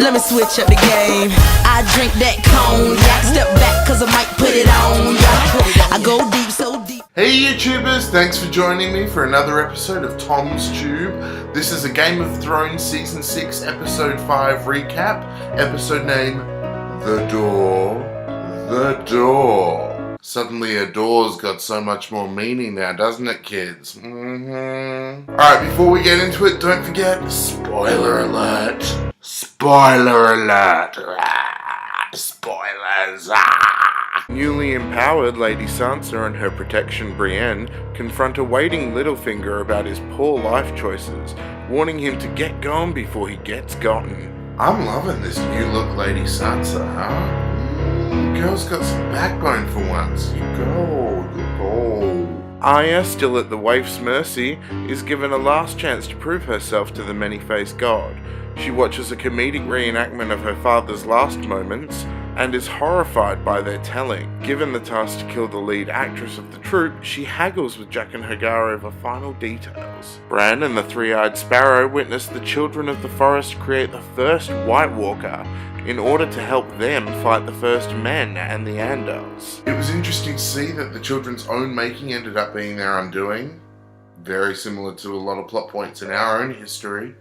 let me switch up the game. I drink that cognac, step back cause I might put it on. I go deep, so deep. Hey YouTubers, thanks for joining me for another episode of TomsTube. This is a Game of Thrones Season 6 Episode 5 recap. Episode name, The Door. The Door. Suddenly a door's got so much more meaning now, doesn't it, kids? Alright, before we get into it, don't forget, spoiler alert. Spoiler alert. Spoilers. Newly empowered Lady Sansa and her protection Brienne confront a waiting Littlefinger about his poor life choices, warning him to get gone before he gets gotten. I'm loving this new look Lady Sansa, huh? Girl's got some backbone for once. You go. Arya, still at the waif's mercy, is given a last chance to prove herself to the many-faced god. She watches a comedic reenactment of her father's last moments and is horrified by their telling. Given the task to kill the lead actress of the troupe, she haggles with Jack and Hagar over final details. Bran and the Three-Eyed Sparrow witness the Children of the Forest create the first White Walker in order to help them fight the first men and the Andals. It was interesting to see that the children's own making ended up being their undoing. Very similar to a lot of plot points in our own history.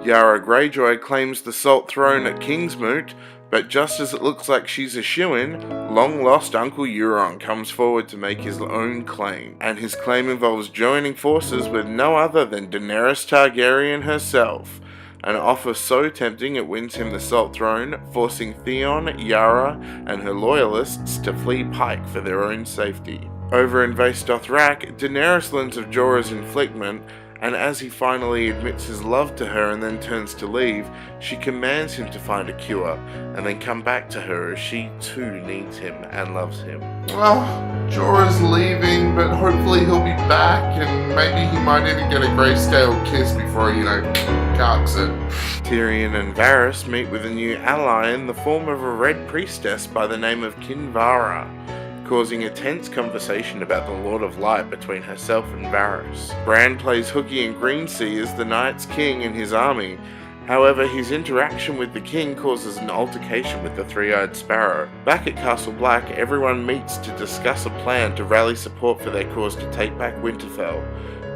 Yara Greyjoy claims the Salt Throne at Kingsmoot, but just as it looks like she's a shoo-in, long-lost Uncle Euron comes forward to make his own claim, and his claim involves joining forces with no other than Daenerys Targaryen herself, an offer so tempting it wins him the Salt Throne, forcing Theon, Yara, and her loyalists to flee Pike for their own safety. Over in Vaes Dothrak, Daenerys learns of Jorah's inflictment, and as he finally admits his love to her and then turns to leave, she commands him to find a cure, and then come back to her as she too needs him and loves him. Well, Jorah's leaving, but hopefully he'll be back, and maybe he might even get a grayscale kiss before he, carks it. Tyrion and Varys meet with a new ally in the form of a red priestess by the name of Kinvara, causing a tense conversation about the Lord of Light between herself and Varys. Bran plays hooky in Greensea as the Night's King and his army. However, his interaction with the king causes an altercation with the Three-Eyed Sparrow. Back at Castle Black, everyone meets to discuss a plan to rally support for their cause to take back Winterfell.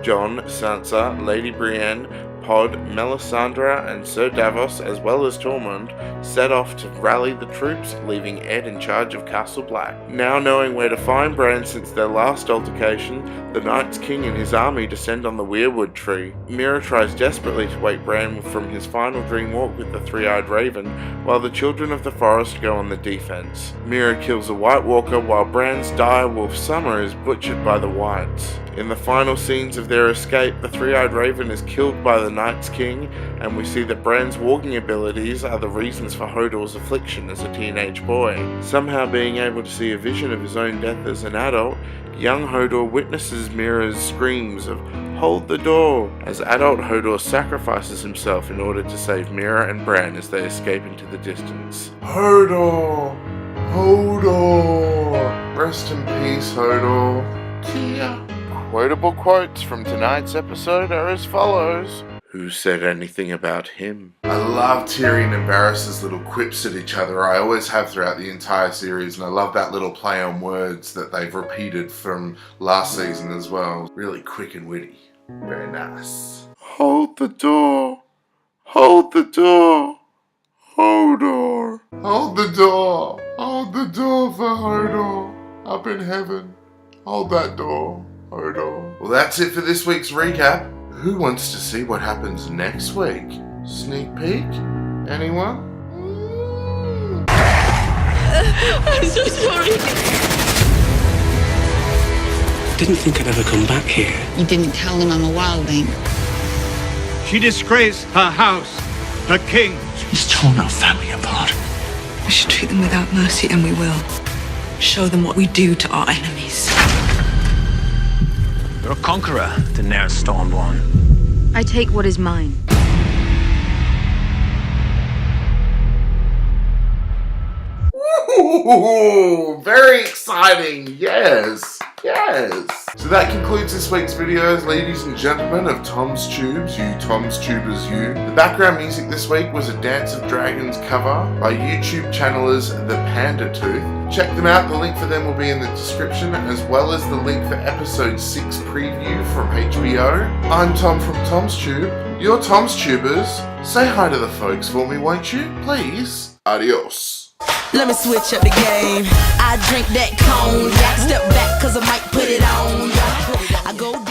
Jon, Sansa, Lady Brienne, Pod, Melisandre, and Sir Davos, as well as Tormund, set off to rally the troops, leaving Ed in charge of Castle Black. Now knowing where to find Bran since their last altercation, the Night's King and his army descend on the Weirwood tree. Mira tries desperately to wake Bran from his final dream walk with the Three-Eyed Raven, while the Children of the Forest go on the defense. Mira kills a White Walker while Bran's direwolf Summer is butchered by the Whites. In the final scenes of their escape, the Three-Eyed Raven is killed by the Night's King, and we see that Bran's walking abilities are the reasons for Hodor's affliction as a teenage boy. Somehow being able to see a vision of his own death as an adult, young Hodor witnesses Mira's screams of "Hold the door!" as adult Hodor sacrifices himself in order to save Mira and Bran as they escape into the distance. Hodor! Hodor! Rest in peace, Hodor. Tia. Quotable quotes from tonight's episode are as follows. Who said anything about him? I love Tyrion and Varys' little quips at each other. I always have throughout the entire series, and I love that little play on words that they've repeated from last season as well. Really quick and witty. Very nice. Hold the door. Hold the door. Hodor. Hold the door. Hold the door for Hodor. Up in heaven. Hold that door. Well, that's it for this week's recap. Who wants to see what happens next week? Sneak peek? Anyone? I'm so sorry. Didn't think I'd ever come back here. You didn't tell them I'm a wildling. She disgraced her house, her king. He's torn our family apart. We should treat them without mercy, and we will. Show them what we do to our enemies. You're a conqueror, Daenerys Stormborn. I take what is mine. Woo! Ooh, very exciting. Yes. So that concludes this week's videos, ladies and gentlemen of TomsTubes, you TomsTubers you. The background music this week was a Dance of Dragons cover by YouTube channelers ThePandaTooth. Check them out, the link for them will be in the description, as well as the link for episode 6 preview from HBO. I'm Tom from TomsTube, you're TomsTubers. Say hi to the folks for me, won't you? Please. Adios. Let me switch up the game. I drink that cognac, step back cause I might put it on. I go